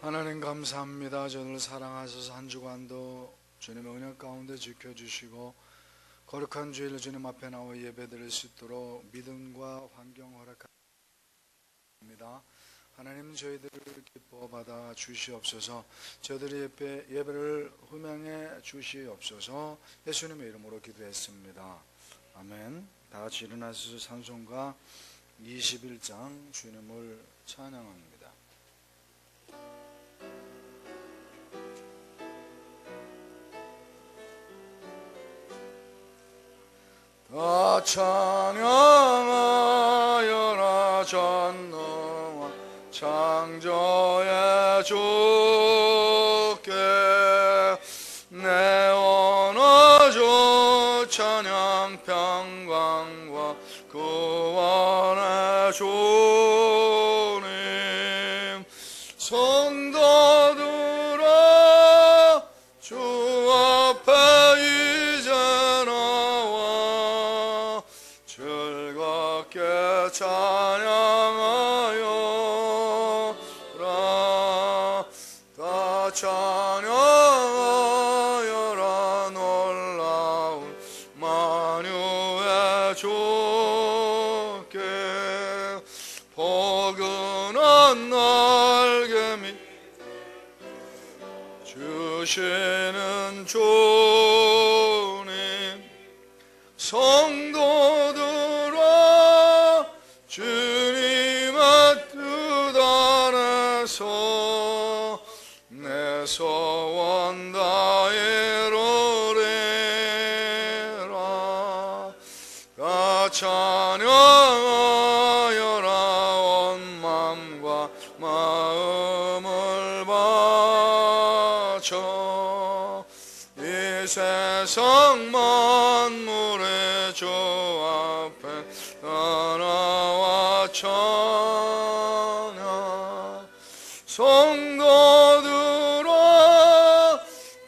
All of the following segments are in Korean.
하나님 감사합니다. 저를 사랑하셔서 한 주간도 주님의 은혜 가운데 지켜주시고 거룩한 주일 주님 앞에 나와 예배드릴 수 있도록 믿음과 환경 허락합니다. 하나님 저희들을 기뻐 받아 주시옵소서. 저희들의 예배를 흠양해 주시옵소서. 예수님의 이름으로 기도했습니다. 아멘. 다 같이 일어나셔서 찬송가 21장 주님을 찬양합니다. 다 찬양하여라 전능한 창조의 주께 내 원하죠 찬양 평강과 구원의 주님 성도들아 주 앞에 이제 나와 즐겁게 찬양하여라 다 찬양하여라 놀라운 만유의 주께 포근한 날개 밑 주시는 주님 성도들아 주님의 뜻 안에서 내 소원 다 이루리라 다 찬양하여라 온 맘과 마음을 바쳐 이 세상 만물의 주 앞에 나와 찬양 성도들아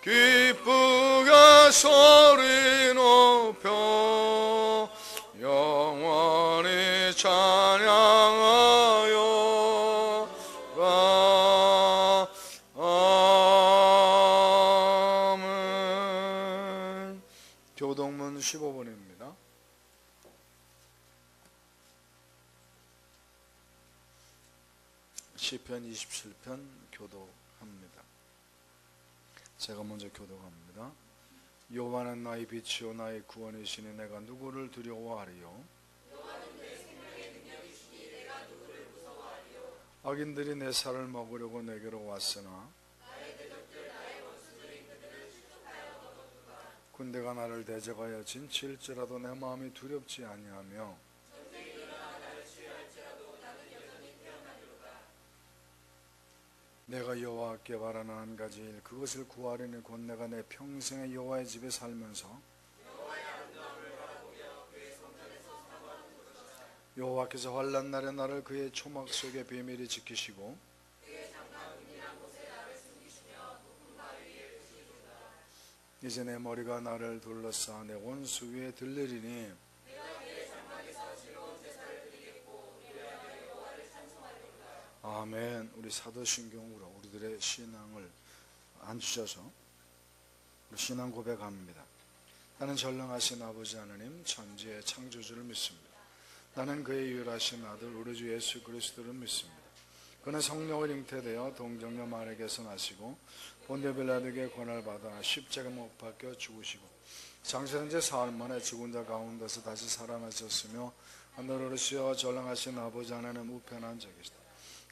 기쁘게 소리 높여 영원히 찬양하여라 아멘. 교동문 15번입니다. 시편 27편 교독합니다. 제가 먼저 교독합니다. 여호와는 나의 빛이요 나의 구원이시니 내가 누구를 두려워하리요? 여호와는 내 생명의 능력이시니 내가 누구를 무서워하리요? 악인들이 내 살을 먹으려고 내게로 왔으나 나의 대적들 나의 원수들이 그들을 추격하여 거두었도다. 군대가 나를 대적하여 진칠지라도 내 마음이 두렵지 아니하며 전쟁이 일어나 나를 치유할지라도 나는 여전히 태어나리로다. 내가 여호와께 바라는 한 가지 일 그것을 구하리니 곧 내가 내 평생에 여호와의 집에 살면서 여호와의 아름다움을 바라보며 그의 성전에서 사모하는 것이다. 여호와께서 환난 날에 나를 그의 초막 속에 비밀히 지키시고 그의 장막 은밀한 곳에 나를 숨기시며 높은 바위 위에 두시리로다. 이제 내 머리가 나를 둘러싸 내 원수 위에 들리리니 내가 그의 장막에서 즐거운 제사를 드리겠고 우리 외아들 여호와를 찬송하리로다. 아멘. 우리 사도신경으로 우리들의 신앙을 앉으셔서 우리 신앙 고백합니다. 나는 전능하신 아버지 하나님 천지의 창조주를 믿습니다. 나는 그의 유일하신 아들 우리 주 예수 그리스도를 믿습니다. 그는 성령을 잉태되어 동정녀 마리아에게서 나시고 본디오 빌라도에게 고난을 받아 십자가 못 박혀 죽으시고 장세된 지 사흘 만에 죽은 자 가운데서 다시 살아나셨으며 하늘로 오르시어 전능하신 아버지 하나님 우편에 앉아 계시다.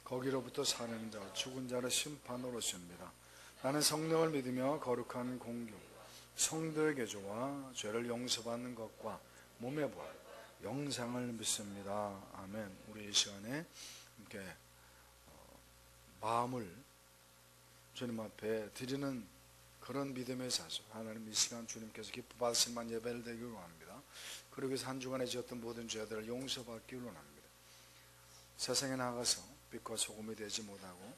거기로부터 사는 자 죽은 자를 심판으로 오십니다. 나는 성령을 믿으며 거룩한 공교 성도의 교조와 죄를 용서받는 것과 몸의 부활 영생을 믿습니다. 아멘. 우리 이 시간에 함께 마음을 주님 앞에 드리는 그런 믿음의 자세. 하나님 이 시간 주님께서 기뻐 받으실 만 예배를 드리기를 원합니다. 그러기 위해서 한 주간에 지었던 모든 죄들을 용서받기를 원합니다. 세상에 나가서 빛과 소금이 되지 못하고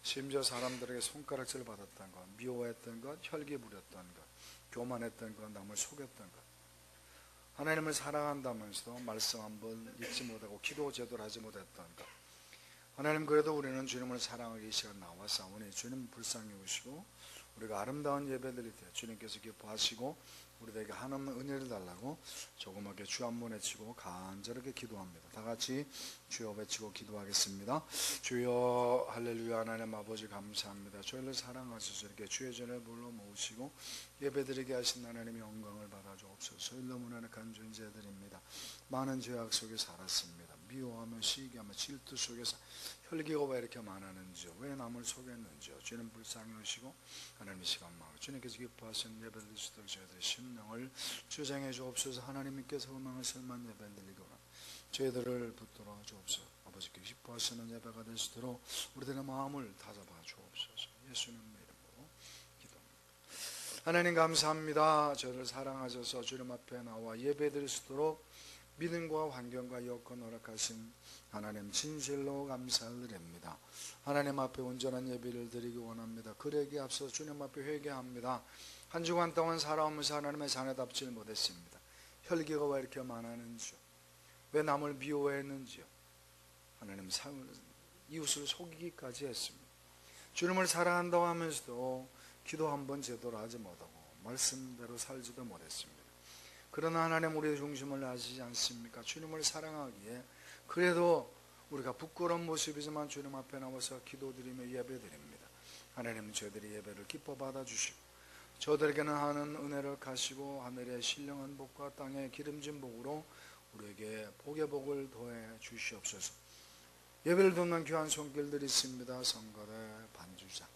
심지어 사람들에게 손가락질을 받았던 것, 미워했던 것, 혈기 부렸던 것, 교만했던 것, 남을 속였던 것, 하나님을 사랑한다면서도 말씀 한번 읽지 못하고 기도 제도를 하지 못했던 것, 하나님, 그래도 우리는 주님을 사랑하기 시간 나왔사오니 주님 불쌍히 여기시고 우리가 아름다운 예배드릴 때 주님께서 기뻐하시고 우리에게 하나님 은혜를 달라고 조그맣게 주 한 번 외치고 간절하게 기도합니다. 다 같이 주여 외치고 기도하겠습니다. 주여 할렐루야. 하나님 아버지 감사합니다. 저희를 사랑하셔서 이렇게 주의 전에 불러 모으시고 예배드리게 하신 하나님의 영광을 받아 주옵소서. 너무나 간절히 제드립니다. 많은 죄악 속에 살았습니다. 미워하며 시기하며 질투 속에서 혈기가 왜 이렇게 많았는지요, 왜 남을 속였는지요. 주님 불쌍히 여시고 하나님의 시간 마음 주님께서 기뻐하신 예배드릴 수 있도록 저희들의 심령을 주장해 주옵소서. 하나님께서 음악을 만 예배드리고 저희들을 붙들어 주옵소서. 아버지께 기뻐하시는 예배가 될 수 있도록 우리들의 마음을 다잡아 주옵소서. 예수님 이름으로 기도합니다. 하나님 감사합니다. 저희를 사랑하셔서 주님 앞에 나와 예배드릴 수 있도록 믿음과 환경과 여건 허락하신 하나님 진실로 감사드립니다. 하나님 앞에 온전한 예배를 드리기 원합니다. 그러기에 앞서 주님 앞에 회개합니다. 한 주간 동안 살아오면서 하나님의 자녀답지 못했습니다. 혈기가 왜 이렇게 많았는지요, 왜 남을 미워했는지요. 하나님 이웃을 속이기까지 했습니다. 주님을 사랑한다고 하면서도 기도 한번 제대로 하지 못하고 말씀대로 살지도 못했습니다. 그러나 하나님 우리의 중심을 아시지 않습니까? 주님을 사랑하기에 그래도 우리가 부끄러운 모습이지만 주님 앞에 나와서 기도드리며 예배드립니다. 하나님 저희들의 예배를 기뻐 받아주시고 저들에게는 하는 은혜를 가시고 하늘의 신령한 복과 땅의 기름진 복으로 우리에게 복의 복을 더해 주시옵소서. 예배를 돕는 귀한 손길들이 있습니다. 성가대, 반주자,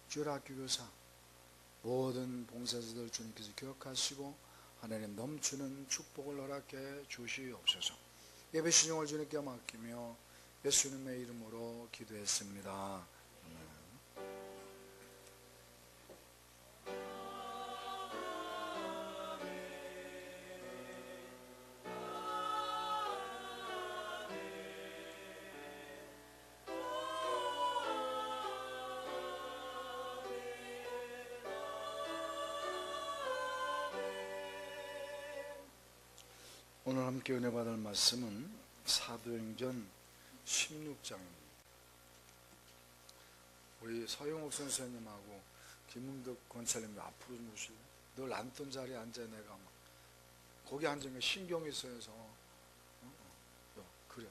주일학교교사, 모든 봉사자들 주님께서 기억하시고 하나님 넘치는 축복을 허락해 주시옵소서. 예배 신용을 주님께 맡기며 예수님의 이름으로 기도했습니다. 아멘. 오늘 함께 은혜 받을 말씀은 사도행전 16장입니다. 우리 서영욱 선생님하고 김웅덕 권사님 앞으로 좀 오실래요? 늘 앉던 자리에 앉아. 내가 막 거기 앉으면 신경이 쓰여서 그래.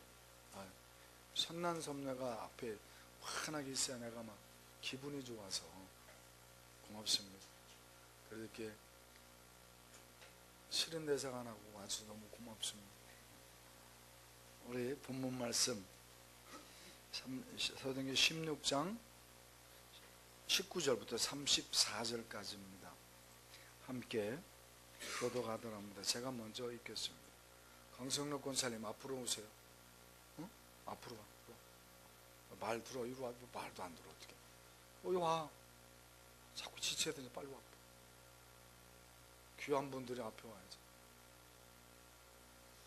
선난 섬녀가 앞에 환하게 있어야 내가 막 기분이 좋아서 고맙습니다. 그래서 이렇게 싫은 대사가 나고 와서 너무 고맙습니다. 우리 본문 말씀 사도행전 16장 19절부터 34절까지입니다. 함께 교독하도록 합니다. 제가 먼저 읽겠습니다. 강성록 권사님 앞으로 오세요. 응? 앞으로 와. 말 들어. 이리 와. 말도 안 들어. 어떻게? 여기 와. 자꾸 지쳐야 되니 빨리 와. 귀한 분들이 앞에 와야지.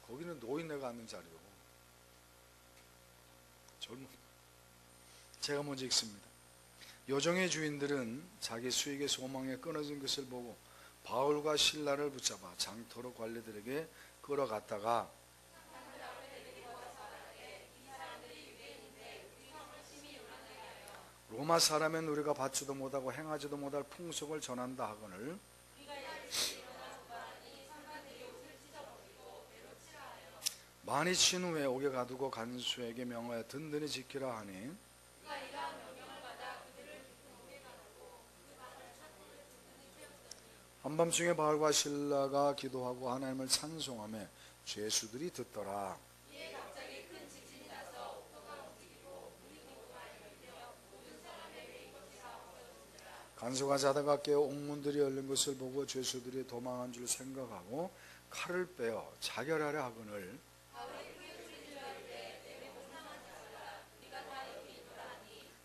거기는 노인네가 앉는 자리요. 젊은. 제가 먼저 읽습니다. 요정의 주인들은 자기 수익의 소망에 끊어진 것을 보고 바울과 실라를 붙잡아 장터로 관리들에게 끌어갔다가 로마 사람은 우리가 받지도 못하고 행하지도 못할 풍속을 전한다 하거늘 많이 친 후에 옥에 가두고 간수에게 명하여 든든히 지키라 하니 한밤중에 바울과 실라가 기도하고 하나님을 찬송하며 죄수들이 듣더라. 간수가 자다가 깨어 옥문들이 열린 것을 보고 죄수들이 도망한 줄 생각하고 칼을 빼어 자결하려 하거늘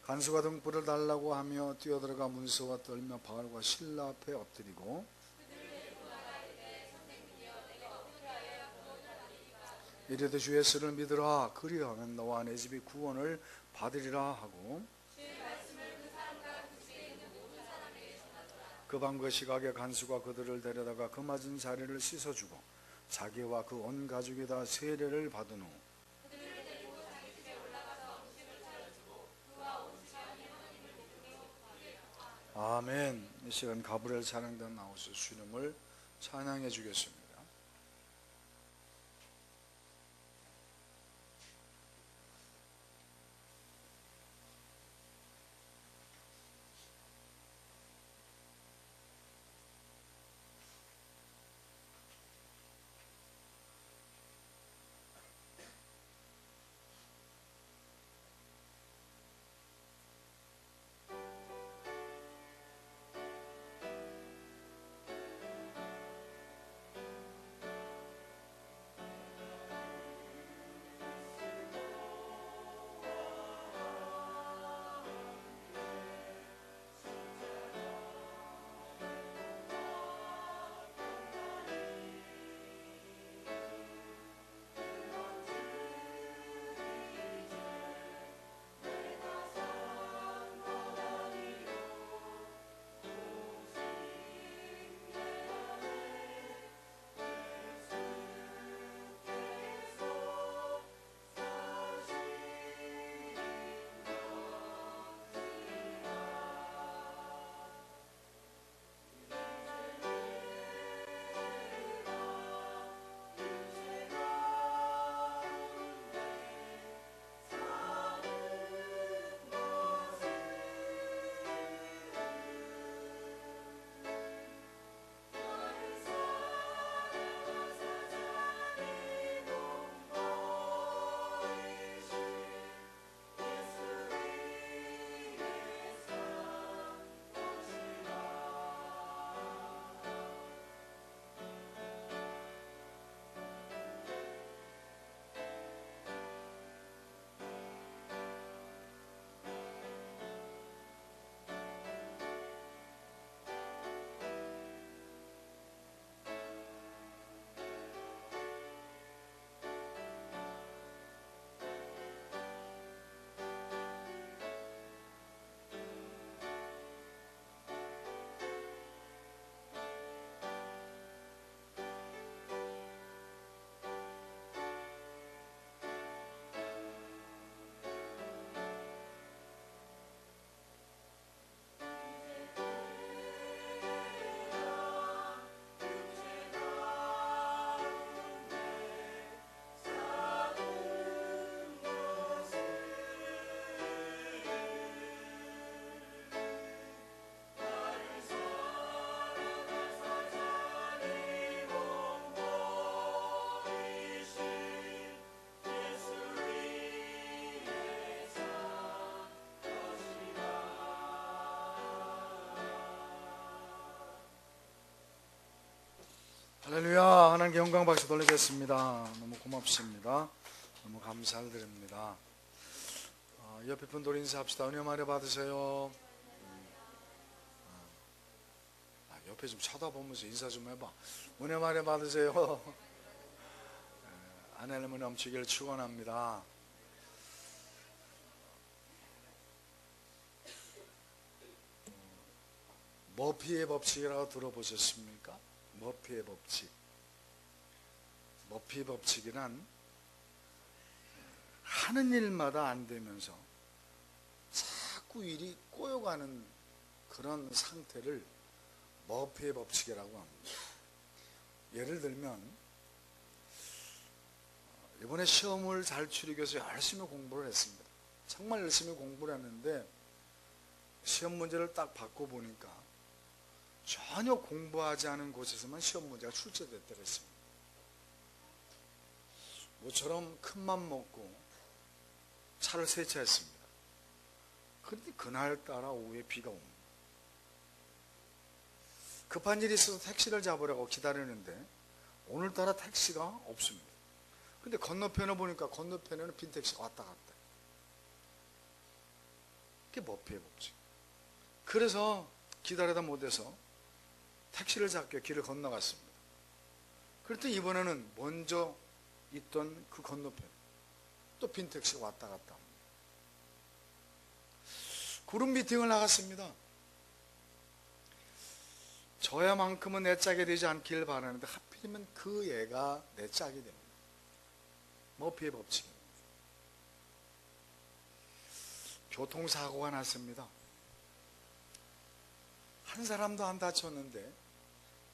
간수가 등불을 달라고 하며 뛰어들어가 문서와 떨며 바울과 실라 앞에 엎드리고 이르되 주 예수를 믿으라. 그리하면 너와 내 집이 구원을 받으리라 하고 그 밤 그 시각에 간수가 그들을 데려다가 그 맞은 자리를 씻어주고 자기와 그 온 가족이 다 세례를 받은 후 아멘. 이 시간 가브리엘 찬양단 나오셔서 주님을 찬양해 주겠습니다. 할렐루야. 하나님께 영광 박수 돌리겠습니다. 너무 고맙습니다. 너무 감사를 드립니다. 옆에 분들 인사합시다. 은혜 많이 받으세요. 옆에 좀 쳐다보면서 인사 좀 해봐. 은혜 많이 받으세요. 하나님은 넘치기를 축원합니다. 머피의 법칙이라고 들어보셨습니까? 머피의 법칙. 머피의 법칙이란 하는 일마다 안 되면서 자꾸 일이 꼬여가는 그런 상태를 머피의 법칙이라고 합니다. 예를 들면 이번에 시험을 잘 치르기 위해서 열심히 공부를 했습니다. 정말 열심히 공부를 했는데 시험 문제를 딱 받고 보니까 전혀 공부하지 않은 곳에서만 시험 문제가 출제될 때가 있습니다. 모처럼 큰맘 먹고 차를 세차했습니다. 그런데 그날따라 오후에 비가 옵니다. 급한 일이 있어서 택시를 잡으려고 기다리는데 오늘따라 택시가 없습니다. 근데 건너편을 보니까 건너편에는 빈 택시가 왔다 갔다. 그게 머피의 법칙. 그래서 기다리다 못해서 택시를 잡게 길을 건너갔습니다. 그랬더니 이번에는 먼저 있던 그 건너편 또 빈 택시가 왔다 갔다 합니다. 그룹 미팅을 나갔습니다. 저야만큼은 내 짝이 되지 않길 바라는데 하필이면 그 애가 내 짝이 됩니다. 머피의 법칙입니다. 교통사고가 났습니다. 한 사람도 안 다쳤는데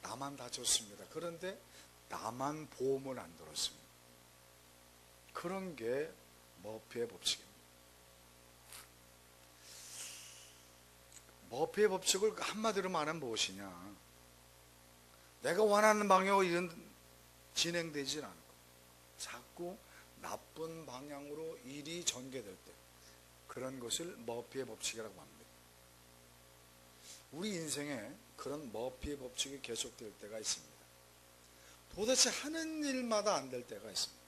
나만 다쳤습니다. 그런데 나만 보험을 안 들었습니다. 그런 게 머피의 법칙입니다. 머피의 법칙을 한마디로 말하면 무엇이냐? 내가 원하는 방향으로 일은 진행되지 않고 자꾸 나쁜 방향으로 일이 전개될 때, 그런 것을 머피의 법칙이라고 합니다. 우리 인생에 그런 머피의 법칙이 계속될 때가 있습니다. 도대체 하는 일마다 안 될 때가 있습니다.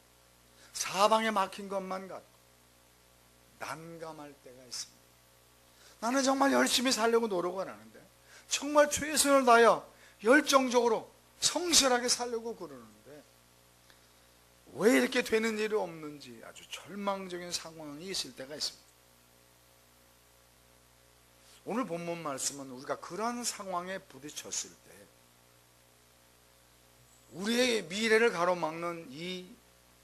사방에 막힌 것만 같고 난감할 때가 있습니다. 나는 정말 열심히 살려고 노력을 하는데, 정말 최선을 다하여 열정적으로 성실하게 살려고 그러는데 왜 이렇게 되는 일이 없는지 아주 절망적인 상황이 있을 때가 있습니다. 오늘 본문 말씀은 우리가 그런 상황에 부딪혔을 때 우리의 미래를 가로막는 이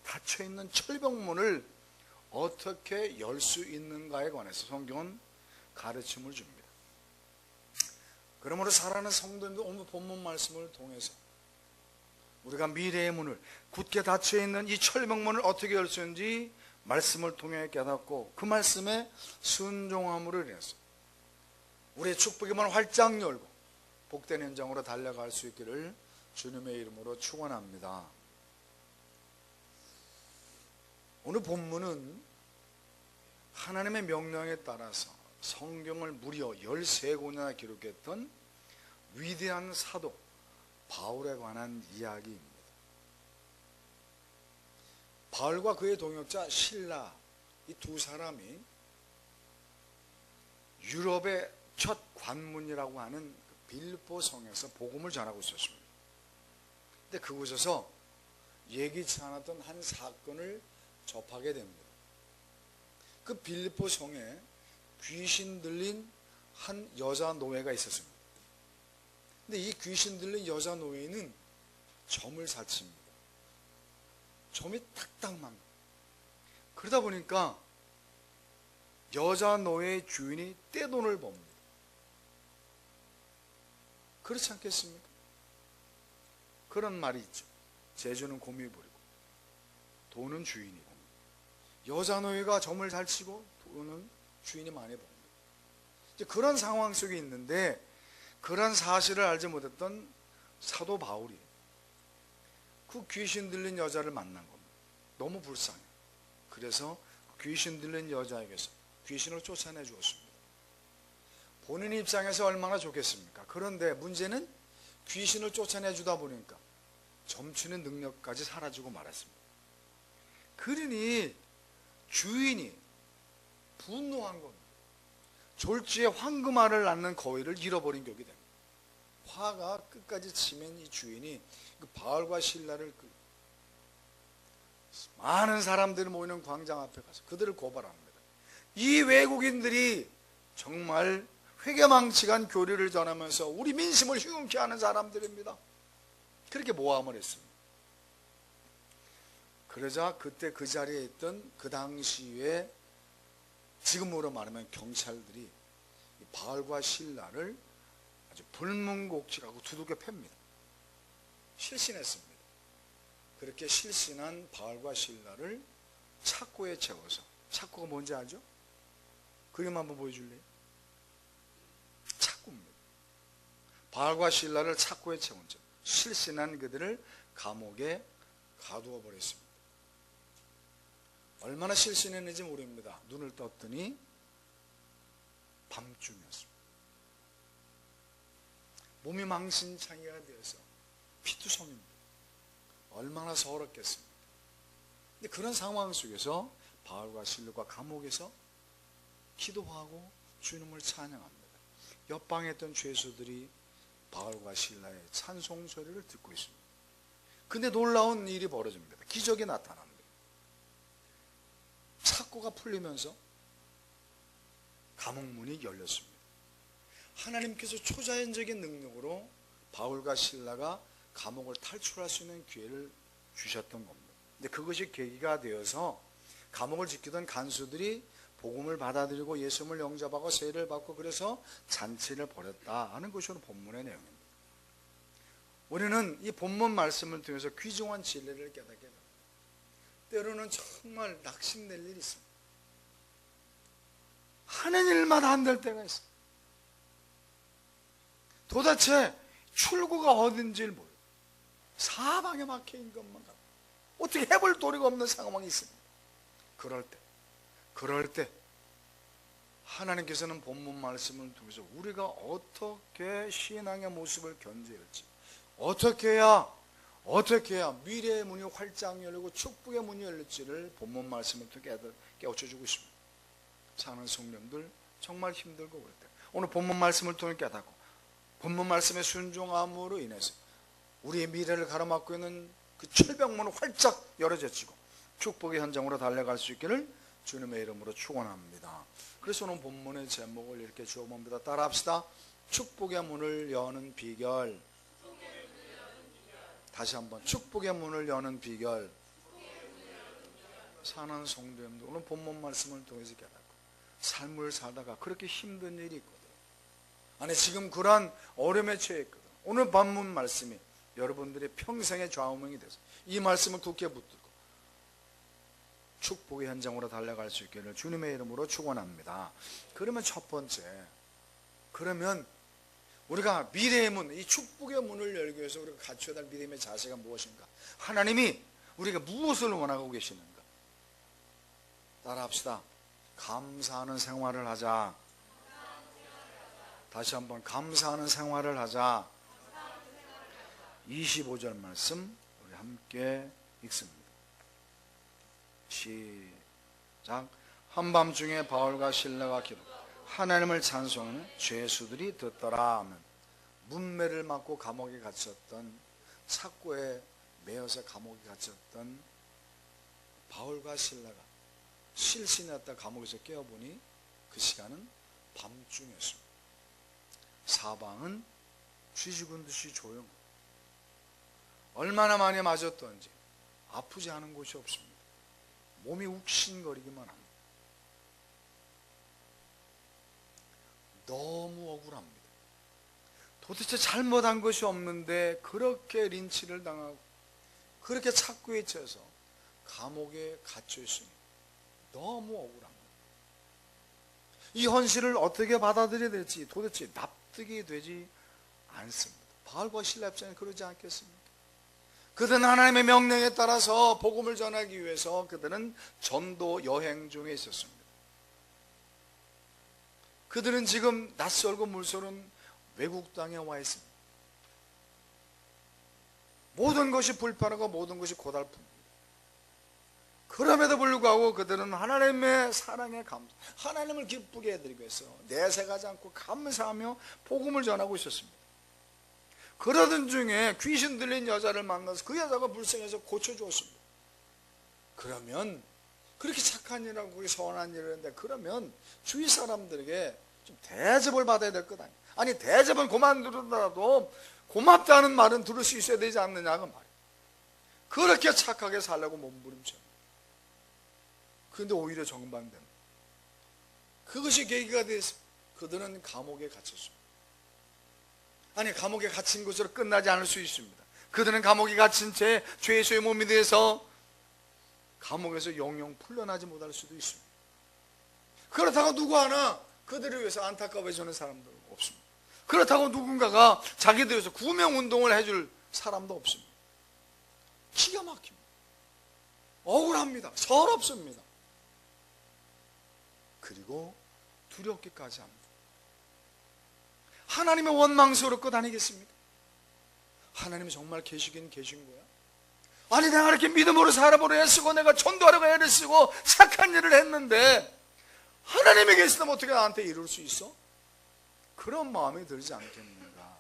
닫혀있는 철벽문을 어떻게 열 수 있는가에 관해서 성경은 가르침을 줍니다. 그러므로 사랑하는 성도님들, 오늘 본문 말씀을 통해서 우리가 미래의 문을, 굳게 닫혀있는 이 철벽문을 어떻게 열 수 있는지 말씀을 통해 깨닫고 그 말씀에 순종함으로 인해서 우리의 축복의 문을 활짝 열고 복된 현장으로 달려갈 수 있기를 주님의 이름으로 축원합니다. 오늘 본문은 하나님의 명령에 따라서 성경을 무려 13권이나 기록했던 위대한 사도 바울에 관한 이야기입니다. 바울과 그의 동역자 실라, 이 두 사람이 유럽의 첫 관문이라고 하는 빌립보 성에서 복음을 전하고 있었습니다. 근데 그곳에서 예기치 않았던 한 사건을 접하게 됩니다. 그 빌립보 성에 귀신 들린 한 여자 노예가 있었습니다. 근데 이 귀신 들린 여자 노예는 점을 사칩니다. 점이 탁탁 납니다. 그러다 보니까 여자 노예의 주인이 떼돈을 법니다. 그렇지 않겠습니까? 그런 말이 있죠. 재주는 곰이 부리고 돈은 주인이 봅니다. 여자 노예가 점을 잘 치고 돈은 주인이 많이 봅니다. 이제 그런 상황 속에 있는데, 그런 사실을 알지 못했던 사도 바울이 그 귀신 들린 여자를 만난 겁니다. 너무 불쌍해요. 그래서 귀신 들린 여자에게서 귀신을 쫓아내 주었습니다. 본인 입장에서 얼마나 좋겠습니까? 그런데 문제는 귀신을 쫓아내 주다 보니까 점치는 능력까지 사라지고 말았습니다. 그러니 주인이 분노한 겁니다. 졸지에 황금알을 낳는 거위를 잃어버린 격이 됩니다. 화가 끝까지 치면 이 주인이 그 바울과 실라를 많은 사람들이 모이는 광장 앞에 가서 그들을 고발합니다. 이 외국인들이 정말 회개망측한 교리를 전하면서 우리 민심을 흉흉케 하는 사람들입니다. 그렇게 모함을 했습니다. 그러자 그때 그 자리에 있던 그 당시에 지금으로 말하면 경찰들이 바울과 실라를 아주 불문곡질하고 두들겨 팹니다. 실신했습니다. 그렇게 실신한 바울과 실라를 착고에 채워서, 착고가 뭔지 알죠? 그림 한번 보여줄래요? 착고입니다. 바울과 실라를 착고에 채운 채 실신한 그들을 감옥에 가두어 버렸습니다. 얼마나 실신했는지 모릅니다. 눈을 떴더니 밤중이었습니다. 몸이 망신창이가 되어서 피투성입니다. 얼마나 서럽겠습니까? 근데 그런 상황 속에서 바울과 실라가 감옥에서 기도하고 주님을 찬양합니다. 옆방에 있던 죄수들이 바울과 실라의 찬송 소리를 듣고 있습니다. 근데 놀라운 일이 벌어집니다. 기적이 나타납니다. 착고가 풀리면서 감옥문이 열렸습니다. 하나님께서 초자연적인 능력으로 바울과 실라가 감옥을 탈출할 수 있는 기회를 주셨던 겁니다. 근데 그것이 계기가 되어서 감옥을 지키던 간수들이 복음을 받아들이고 예수님을 영접하고 세례를 받고 그래서 잔치를 벌였다 하는 것이 오늘 본문의 내용입니다. 우리는 이 본문 말씀을 통해서 귀중한 진리를 깨닫게 됩니다. 때로는 정말 낙심될 일이 있습니다. 하는 일마다 안 될 때가 있어요. 도대체 출구가 어딘지를 모르고 사방에 막혀있는 것만 같고 어떻게 해볼 도리가 없는 상황이 있습니다. 그럴 때 하나님께서는 본문 말씀을 통해서 우리가 어떻게 신앙의 모습을 견뎌야 할지, 어떻게 해야 미래의 문이 활짝 열리고 축복의 문이 열릴지를 본문 말씀을 통해 깨우쳐주고 있습니다. 사는 성령들 정말 힘들고 그럴 때 오늘 본문 말씀을 통해 깨닫고 본문 말씀의 순종함으로 인해서 우리의 미래를 가로막고 있는 그 철벽문은 활짝 열어젖히고 축복의 현장으로 달려갈 수 있기를 주님의 이름으로 축원합니다. 그래서 오늘 본문의 제목을 이렇게 주어봅니다. 따라합시다. 축복의 문을 여는 비결. 다시 한번 축복의 문을 여는 비결. 사는 성도님들 오늘 본문 말씀을 통해서 깨닫고 삶을 살다가 그렇게 힘든 일이 있거든. 아니 지금 그러한 어려움에 처해 있거든. 오늘 본문 말씀이 여러분들의 평생의 좌우명이 돼서 이 말씀을 굳게 붙들고 축복의 현장으로 달려갈 수 있기를 주님의 이름으로 축원합니다. 그러면 첫 번째, 그러면 우리가 미래의 문, 이 축복의 문을 열기 위해서 우리가 갖춰야 할 믿음의 자세가 무엇인가? 하나님이 우리가 무엇을 원하고 계시는가? 따라합시다. 감사하는 생활을 하자. 다시 한번 감사하는 생활을 하자. 25절 말씀 우리 함께 읽습니다. 시작. 한밤중에 바울과 실라가 기도 하나님을 찬송하는 죄수들이 듣더라 하면 문매를 맞고 감옥에 갇혔던 착고에 매여서 감옥에 갇혔던 바울과 실라가 실신했다 감옥에서 깨어보니 그 시간은 밤중이었습니다. 사방은 쥐 죽은 듯이 조용. 얼마나 많이 맞았던지 아프지 않은 곳이 없습니다. 몸이 욱신거리기만 합니다. 너무 억울합니다. 도대체 잘못한 것이 없는데 그렇게 린치를 당하고 그렇게 착고에 쳐서 감옥에 갇혀 있으니 너무 억울합니다. 이 현실을 어떻게 받아들여야 될지 도대체 납득이 되지 않습니다. 바울과 실라 입장에 그러지 않겠습니까? 그들은 하나님의 명령에 따라서 복음을 전하기 위해서 그들은 전도 여행 중에 있었습니다. 그들은 지금 낯설고 물서른 외국 땅에 와 있습니다. 모든 것이 불편하고 모든 것이 고달픕니다. 그럼에도 불구하고 그들은 하나님의 사랑에 감사, 하나님을 기쁘게 해드리기 위해서 내색하지 않고 감사하며 복음을 전하고 있었습니다. 그러던 중에 귀신 들린 여자를 만나서 그 여자가 불쌍해서 고쳐주었습니다. 그러면 그렇게 착한 일하고 그렇게 선한 일을 했는데 그러면 주위 사람들에게 좀 대접을 받아야 될 것 아니에요. 아니 대접은 그만두더라도 고맙다는 말은 들을 수 있어야 되지 않느냐고 말이에요. 그렇게 착하게 살려고 몸부림쳐요. 그런데 오히려 정반대입니다. 그것이 계기가 돼서 그들은 감옥에 갇혔습니다. 아니 감옥에 갇힌 것으로 끝나지 않을 수 있습니다. 그들은 감옥에 갇힌 채 죄수의 몸이 돼서 감옥에서 영영 풀려나지 못할 수도 있습니다. 그렇다고 누구 하나 그들을 위해서 안타까워해주는 사람도 없습니다. 그렇다고 누군가가 자기들 위해서 구명운동을 해줄 사람도 없습니다. 기가 막힙니다. 억울합니다. 서럽습니다. 그리고 두렵기까지 합니다. 하나님의 원망스러울 것 아니겠습니까? 하나님이 정말 계시긴 계신 거야? 아니 내가 이렇게 믿음으로 살아보려 애쓰고 내가 전도하려고 애를 쓰고 착한 일을 했는데 하나님이 계시다면 어떻게 나한테 이룰 수 있어? 그런 마음이 들지 않겠는가?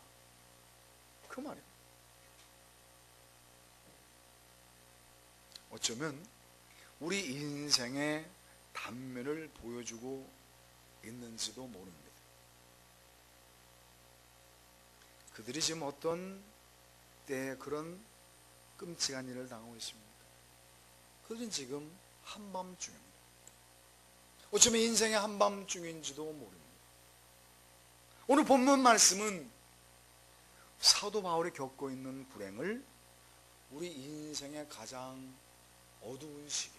그 말이에요. 어쩌면 우리 인생의 단면을 보여주고 있는지도 모릅니다. 그들이 지금 어떤 때에 그런 끔찍한 일을 당하고 있습니까? 그들은 지금 한밤중입니다. 어쩌면 인생의 한밤중인지도 모릅니다. 오늘 본문 말씀은 사도 바울이 겪고 있는 불행을 우리 인생의 가장 어두운 시기,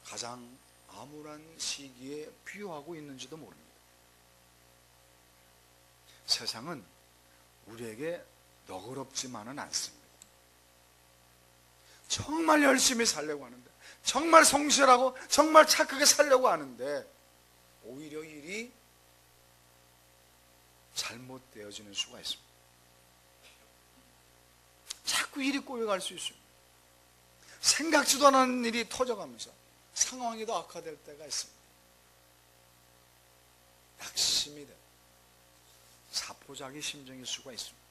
가장 암울한 시기에 비유하고 있는지도 모릅니다. 세상은 우리에게 너그럽지만은 않습니다. 정말 열심히 살려고 하는데, 정말 성실하고 정말 착하게 살려고 하는데 오히려 일이 잘못되어지는 수가 있습니다. 자꾸 일이 꼬여갈 수 있습니다. 생각지도 않은 일이 터져가면서 상황이 더 악화될 때가 있습니다. 낙심이 돼 사포자기 심정일 수가 있습니다.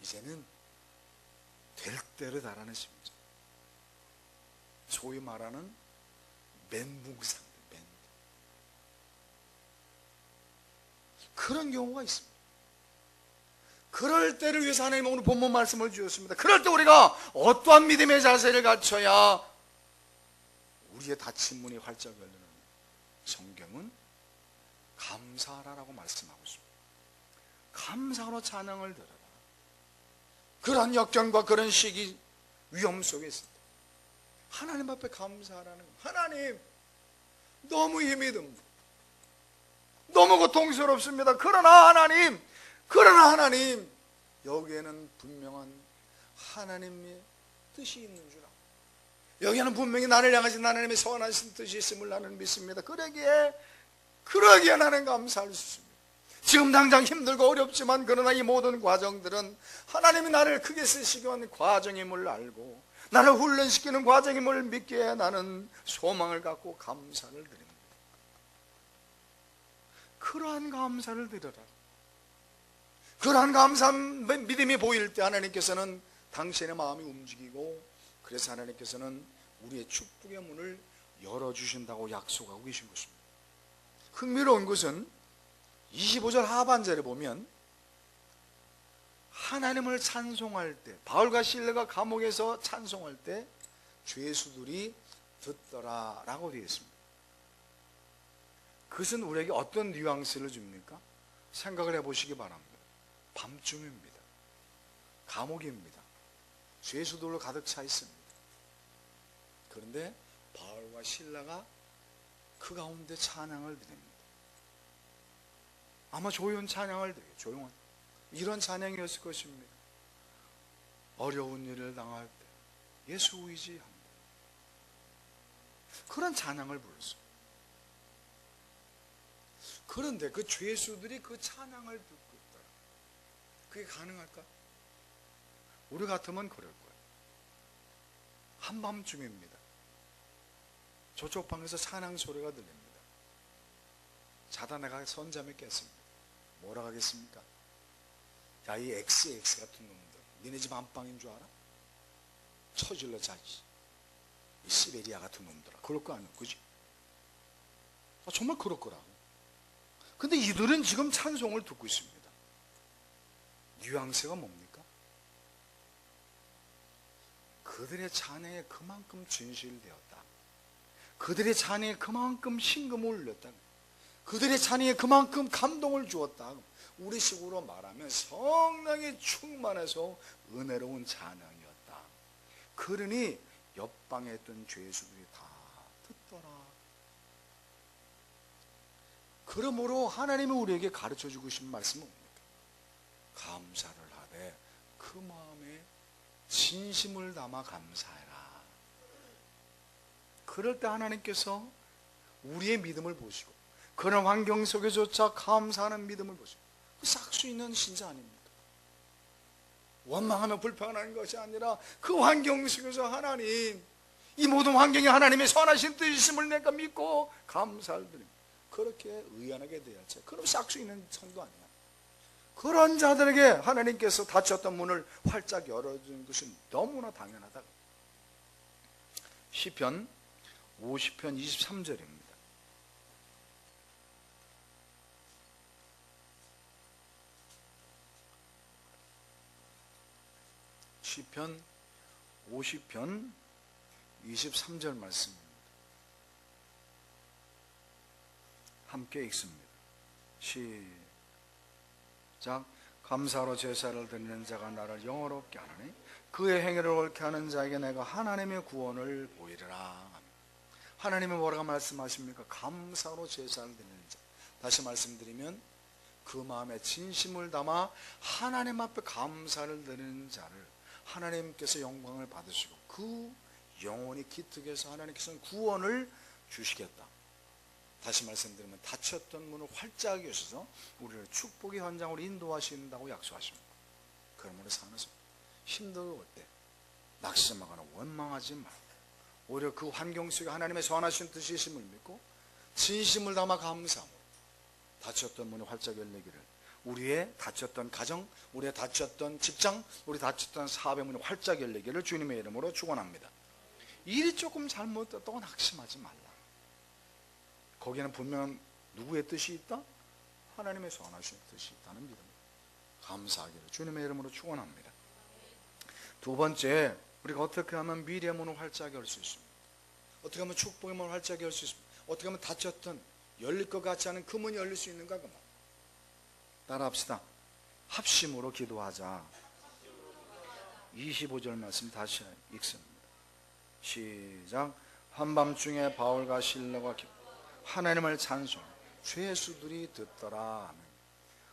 이제는 될 대로 달하는 심정, 소위 말하는 멘붕 상태, 그런 경우가 있습니다. 그럴 때를 위해서 하나님 오늘 본문 말씀을 주셨습니다. 그럴 때 우리가 어떠한 믿음의 자세를 갖춰야 우리의 닫힌 문이 활짝 열리는, 성경은 감사하라라고 말씀하고 있습니다. 감사로 찬양을 드려라. 그런 역경과 그런 시기, 위험 속에 있을 때 하나님 앞에 감사하라는 거예요. 하나님, 너무 힘이 듭니다. 너무 고통스럽습니다. 그러나 하나님, 여기에는 분명한 하나님의 뜻이 있는 줄 알고, 여기에는 분명히 나를 향하신 하나님의 선하신 뜻이 있음을 나는 믿습니다. 그러기에 나는 감사할 수 있습니다. 지금 당장 힘들고 어렵지만 그러나 이 모든 과정들은 하나님이 나를 크게 쓰시기 위한 과정임을 알고, 나를 훈련시키는 과정임을 믿기에 나는 소망을 갖고 감사를 드립니다. 그러한 감사를 드려라. 그러한 감사한 믿음이 보일 때 하나님께서는 당신의 마음이 움직이고, 그래서 하나님께서는 우리의 축복의 문을 열어주신다고 약속하고 계신 것입니다. 흥미로운 것은 25절 하반절에 보면 하나님을 찬송할 때, 바울과 실라가 감옥에서 찬송할 때 죄수들이 듣더라 라고 되어 있습니다. 그것은 우리에게 어떤 뉘앙스를 줍니까? 생각을 해보시기 바랍니다. 밤중입니다. 감옥입니다. 죄수들로 가득 차 있습니다. 그런데 바울과 실라가 그 가운데 찬양을 드립니다. 아마 조용한 찬양을 드려요. 조용한 이런 찬양이었을 것입니다. 어려운 일을 당할 때 예수 의지합니다. 그런 찬양을 불렀어요. 그런데 그 죄수들이 그 찬양을 듣고 있더라. 그게 가능할까? 우리 같으면 그럴 거예요. 한밤중입니다. 저쪽 방에서 찬양 소리가 들립니다. 자다 내가 선잠에 깼습니다. 뭐라 하겠습니까? 야, 이 XX 같은 놈들, 니네 집 안방인 줄 알아? 처질러 자지. 이 시베리아 같은 놈들아. 그럴 거 아니야, 그지? 정말 그럴 거라고. 근데 이들은 지금 찬송을 듣고 있습니다. 뉘앙스가 뭡니까? 그들의 찬양에 그만큼 진실되었다. 그들의 찬양에 그만큼 신금을 울렸다. 그들의 찬양에 그만큼 감동을 주었다. 우리 식으로 말하면 성령이 충만해서 은혜로운 찬양이었다. 그러니 옆방에 있던 죄수들이 다 듣더라. 그러므로 하나님이 우리에게 가르쳐주고 싶은 말씀은 뭡니까? 감사를 하되 그 마음에 진심을 담아 감사해라. 그럴 때 하나님께서 우리의 믿음을 보시고, 그런 환경 속에조차 감사하는 믿음을 보시고, 싹 수 있는 신자 아닙니까? 원망하며 불평하는 것이 아니라 그 환경 속에서 하나님, 이 모든 환경이 하나님의 선하신 뜻이심을 내가 믿고 감사를 드립니다. 그렇게 의연하게 되었죠. 그럼 싹 수 있는 성도 아니야. 그런 자들에게 하나님께서 닫혔던 문을 활짝 열어주는 것은 너무나 당연하다. 시편 50편 23절입니다. 시편 50편 23절 말씀입니다. 함께 읽습니다. 시작. 감사로 제사를 드리는 자가 나를 영화롭게 하나니 그의 행위를 옳게 하는 자에게 내가 하나님의 구원을 보이리라. 하나님은 뭐라고 말씀하십니까? 감사로 제사를 드리는 자. 다시 말씀드리면 그 마음에 진심을 담아 하나님 앞에 감사를 드리는 자를 하나님께서 영광을 받으시고 그 영혼이 기특해서 하나님께서는 구원을 주시겠다. 다시 말씀드리면 닫혔던 문을 활짝 여셔서 우리를 축복의 현장으로 인도하신다고 약속하십니다. 그러므로 사는 삶 힘들고 때 낙심하거나 원망하지 말고 오히려 그 환경 속에 하나님의 선하신 뜻이심을 믿고 진심을 담아 감사함으로 닫혔던 문이 활짝 열리기를, 우리의 닫혔던 가정, 우리의 닫혔던 직장, 우리 닫혔던 사업의 문이 활짝 열리기를 주님의 이름으로 축원합니다. 일이 조금 잘못됐다고 낙심하지 말라. 거기에는 분명 누구의 뜻이 있다? 하나님의 선하신 뜻이 있다는 믿음, 감사하기를 주님의 이름으로 축원합니다. 두 번째, 우리가 어떻게 하면 미래의 문을 활짝 열 수 있습니까? 어떻게 하면 축복의 문을 활짝 열 수 있습니까? 어떻게 하면 닫혔던 열릴 것 같지 않은 그 문이 열릴 수 있는가? 그 말 따라합시다. 합심으로 기도하자. 25절 말씀 다시 읽습니다. 시작. 한밤중에 바울과 실라가 하나님을 찬송, 죄수들이 듣더라.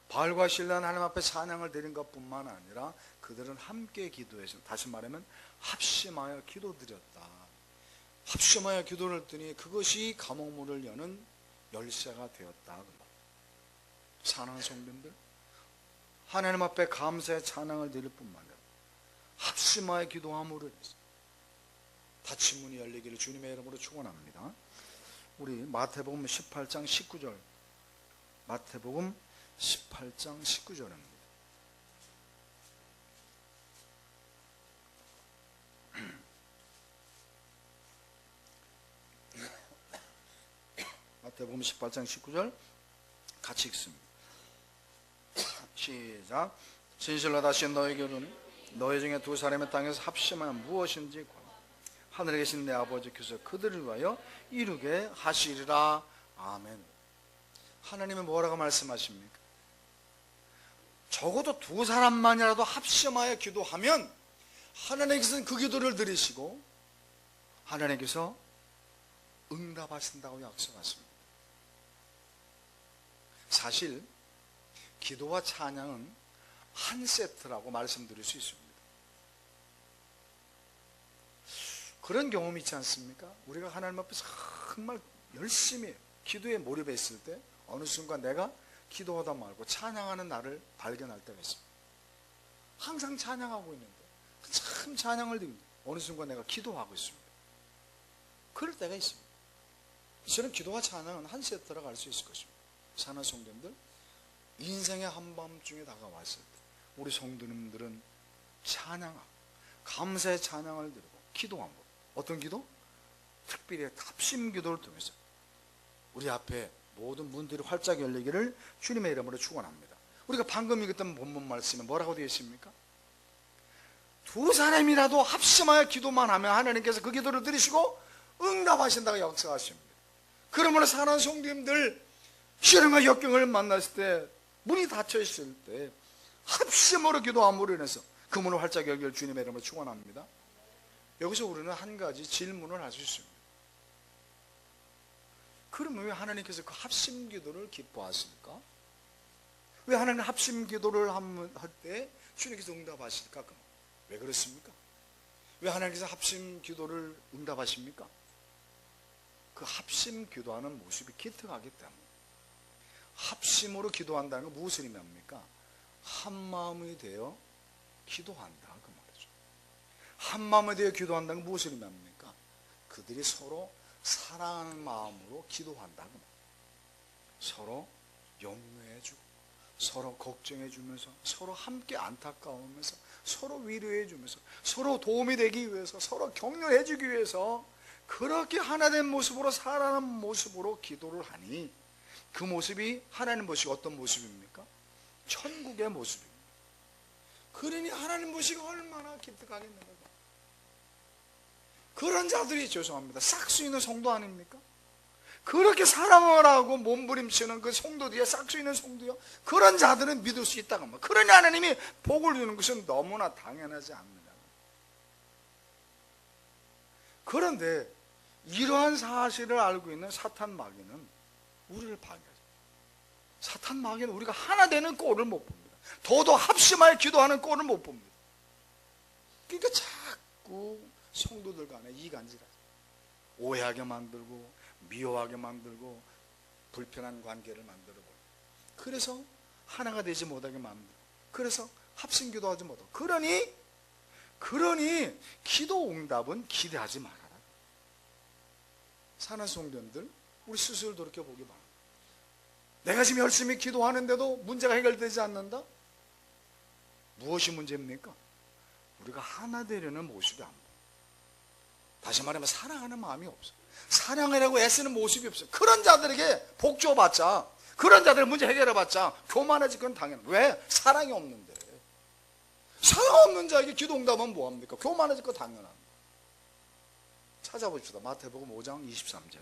바울과 실라는 하나님 앞에 찬양을 드린 것뿐만 아니라 그들은 함께 기도해서, 다시 말하면 합심하여 기도드렸다. 합심하여 기도를 드니 그것이 감옥문을 여는 열쇠가 되었다. 사랑하는 성도님들, 하나님 앞에 감사의 찬양을 드릴 뿐만 아니라 합심하여 기도함으로 인해서 닫힌 문이 열리기를 주님의 이름으로 축원합니다. 우리 마태복음 18장 19절, 마태복음 18장 19절입니다. 마태복음 18장 19절 같이 읽습니다. 시작. 진실로 다시 너에게 이르노니 너희 중에 두 사람의 땅에서 합심하면 무엇인지 하늘에 계신 내 아버지께서 그들을 위하여 이루게 하시리라. 아멘. 하나님은 뭐라고 말씀하십니까? 적어도 두 사람만이라도 합심하여 기도하면 하나님께서는 그 기도를 들으시고 하나님께서 응답하신다고 약속하십니다. 사실 기도와 찬양은 한 세트라고 말씀드릴 수 있습니다. 그런 경험이 있지 않습니까? 우리가 하나님 앞에서 정말 열심히 기도에 몰입했을 때 어느 순간 내가 기도하다 말고 찬양하는 나를 발견할 때가 있습니다. 항상 찬양하고 있는데 참 찬양을 듣는데 어느 순간 내가 기도하고 있습니다. 그럴 때가 있습니다. 저는 기도와 찬양은 한 세트라고 할 수 있을 것입니다. 사는 성도님들, 인생의 한밤중에 다가왔을 때 우리 성도님들은 찬양하고 감사의 찬양을 드리고 기도함으로, 어떤 기도? 특별히 합심 기도를 통해서 우리 앞에 모든 문들이 활짝 열리기를 주님의 이름으로 축원합니다. 우리가 방금 읽었던 본문 말씀에 뭐라고 되어 있습니까? 두 사람이라도 합심하여 기도만 하면 하나님께서 그 기도를 들으시고 응답하신다고 약속하십니다. 그러므로 사랑하는 성도님들, 시련과 역경을 만났을 때, 문이 닫혀 있을 때 합심으로 기도함으로 인해서 그 문을 활짝 열기를 주님의 이름으로 축원합니다. 여기서 우리는 한 가지 질문을 할 수 있습니다. 그러면 왜 하나님께서 그 합심 기도를 기뻐하실까? 왜 하나님 합심 기도를 할 때 주님께서 응답하실까? 왜 그렇습니까? 왜 하나님께서 합심 기도를 응답하십니까? 그 합심 기도하는 모습이 기특하기 때문에. 합심으로 기도한다는 건 무엇을 의미합니까? 한 마음이 되어 기도한다, 그 말이죠. 한 마음이 되어 기도한다는 건 무엇을 의미합니까? 그들이 서로 사랑하는 마음으로 기도한다, 그 말이죠. 서로 염려해주고 서로 걱정해주면서 서로 함께 안타까워하면서 서로 위로해주면서 서로 도움이 되기 위해서 서로 격려해주기 위해서 그렇게 하나된 모습으로 살아가는 모습으로 기도를 하니 그 모습이 하나님 모습이 어떤 모습입니까? 천국의 모습입니다. 그러니 하나님 모습이 얼마나 기특하겠는가. 그런 자들이 죄송합니다, 싹수 있는 성도 아닙니까? 그렇게 사랑을 하고 몸부림치는 그 성도들이야, 싹수 있는 성도요. 그런 자들은 믿을 수 있다고 합니다. 그러니 하나님이 복을 주는 것은 너무나 당연하지 않느냐. 그런데 이러한 사실을 알고 있는 사탄 마귀는 우리를 방해하죠. 사탄 마귀는 우리가 하나 되는 꼴을 못 봅니다. 더더 합심하여 기도하는 꼴을 못 봅니다. 그러니까 자꾸 성도들 간에 이간질하죠. 오해하게 만들고 미워하게 만들고 불편한 관계를 만들어버려요. 그래서 하나가 되지 못하게 만들고, 그래서 합심 기도하지 못하고, 그러니 기도 응답은 기대하지 말아라. 사는 성도님들, 우리 스스로 돌이켜보기 바랍니다. 내가 지금 열심히 기도하는데도 문제가 해결되지 않는다? 무엇이 문제입니까? 우리가 하나 되려는 모습이 안 보여. 다시 말하면 사랑하는 마음이 없어. 사랑하려고 애쓰는 모습이 없어. 그런 자들에게 복 줘봤자, 그런 자들 문제 해결해봤자 교만해질 건 당연. 왜? 사랑이 없는데. 사랑 없는 자에게 기도 응답하면 뭐합니까? 교만해질 건 당연합니다. 찾아봅시다. 마태복음 5장 23절.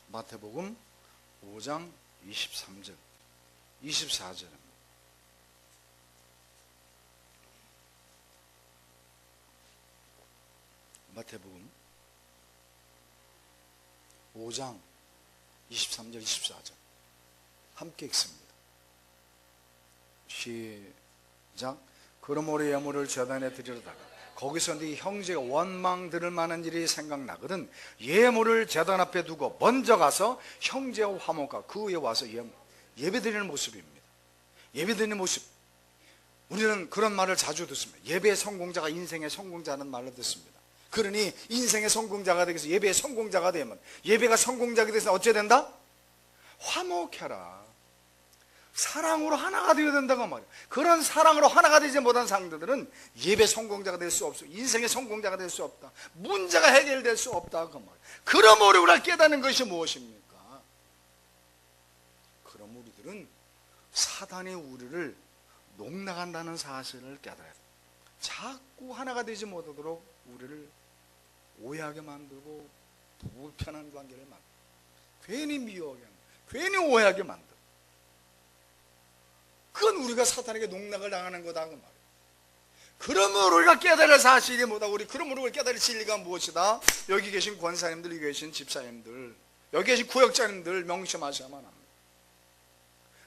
마태복음 5장 23절 24절입니다. 마태복음 5장 23절 24절 함께 읽습니다. 시작. 그러므로 예물을 제단에 드리려다가 거기서 네 형제가 원망 들을 만한 일이 생각나거든 예물을 제단 앞에 두고 먼저 가서 형제와 화목과 그 위에 와서 예배드리는 모습입니다. 예배드리는 모습. 우리는 그런 말을 자주 듣습니다. 예배의 성공자가 인생의 성공자는 말을 듣습니다. 그러니 인생의 성공자가 되기 위해서 예배의 성공자가 되면, 예배가 성공자가 되기 위해서 어찌해야 된다? 화목해라. 사랑으로 하나가 되어야 된다고 말이에요. 그런 사랑으로 하나가 되지 못한 상대들은 예배 성공자가 될 수 없어. 인생의 성공자가 될 수 없다. 문제가 해결될 수 없다 그 말이에요. 그러므로 우리가 깨닫는 것이 무엇입니까? 그럼 우리들은 사단이 우리를 농락한다는 사실을 깨달아야 돼요. 자꾸 하나가 되지 못하도록 우리를 오해하게 만들고 불편한 관계를 만들고 괜히 미워하게 만들고 괜히 오해하게 만들고, 그건 우리가 사탄에게 농락을 당하는 거다 그 말이에요. 그러므로 우리가 깨달을 사실이 뭐다? 그러므로 우리가 깨달을 진리가 무엇이다? 여기 계신 권사님들, 여기 계신 집사님들, 여기 계신 구역장님들 명심하셔야만 합니다.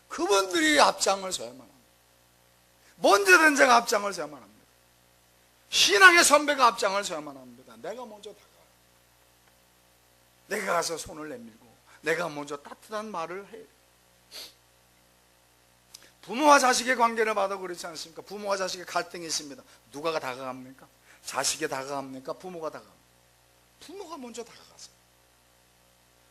그분들이 앞장을 서야만 합니다. 먼저 된 자가 앞장을 서야만 합니다. 신앙의 선배가 앞장을 서야만 합니다. 내가 먼저 다가가요. 내가 가서 손을 내밀고 내가 먼저 따뜻한 말을 해요. 부모와 자식의 관계를 봐도 그렇지 않습니까? 부모와 자식의 갈등이 있습니다. 누가 다가갑니까? 자식이 다가갑니까? 부모가 다가갑니까? 부모가 먼저 다가가세요.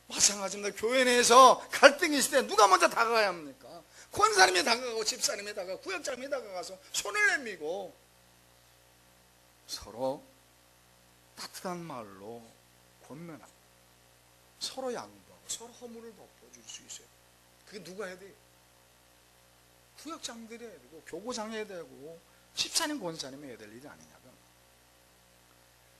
마찬가지입니다. 교회 내에서 갈등이 있을 때 누가 먼저 다가가야 합니까? 권사님이 다가가고 집사님이 다가가고 구역장님이 다가가서 손을 내밀고 서로 따뜻한 말로 권면하고 서로 양보하고 서로 허물을 덮어줄 수 있어요. 그게 누가 해야 돼요? 구역장들이 해야 되고 교구장이 해야 되고 집사님 권사님이 해야 될 일이 아니냐고요.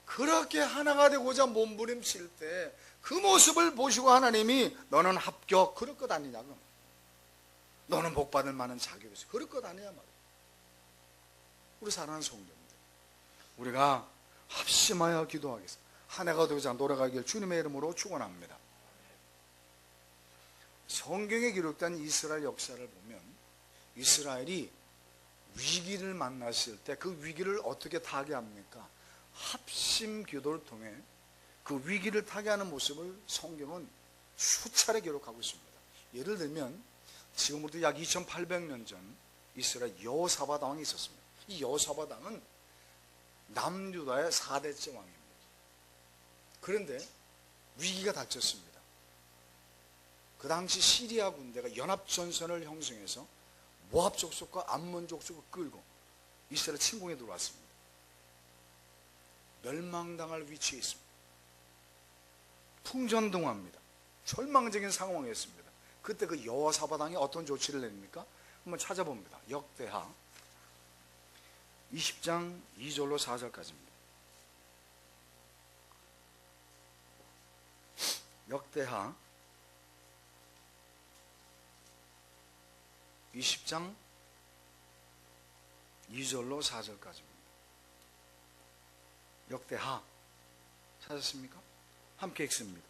그렇게 하나가 되고자 몸부림칠 때 그 모습을 보시고 하나님이 너는 합격 그럴 것 아니냐고, 너는 복받을 만한 자격이 있어 그럴 것 아니냐 말이에요. 우리 사랑하는 성도님들, 우리가 합심하여 기도하겠습니다. 하나가 되고자 노력하길 주님의 이름으로 축원합니다. 성경에 기록된 이스라엘 역사를 보면 이스라엘이 위기를 만났을 때 그 위기를 어떻게 타개합니까? 합심 기도를 통해 그 위기를 타개하는 모습을 성경은 수차례 기록하고 있습니다. 예를 들면 지금부터 약 2800년 전 이스라엘 여호사밧 왕이 있었습니다. 이 여호사밧 왕은 남유다의 4대째 왕입니다. 그런데 위기가 닥쳤습니다. 그 당시 시리아 군대가 연합전선을 형성해서 모압 족속과 암몬 족속을 끌고 이스라엘 침공에 들어왔습니다. 멸망당할 위치에 있습니다. 풍전등화입니다. 절망적인 상황이었습니다. 그때 그 여호사밧 왕이 어떤 조치를 냅니까? 한번 찾아봅니다. 역대하 20장 2절로 4절까지입니다. 역대하 20장 2절로 4절까지입니다. 역대하 찾았습니까? 함께 읽습니다.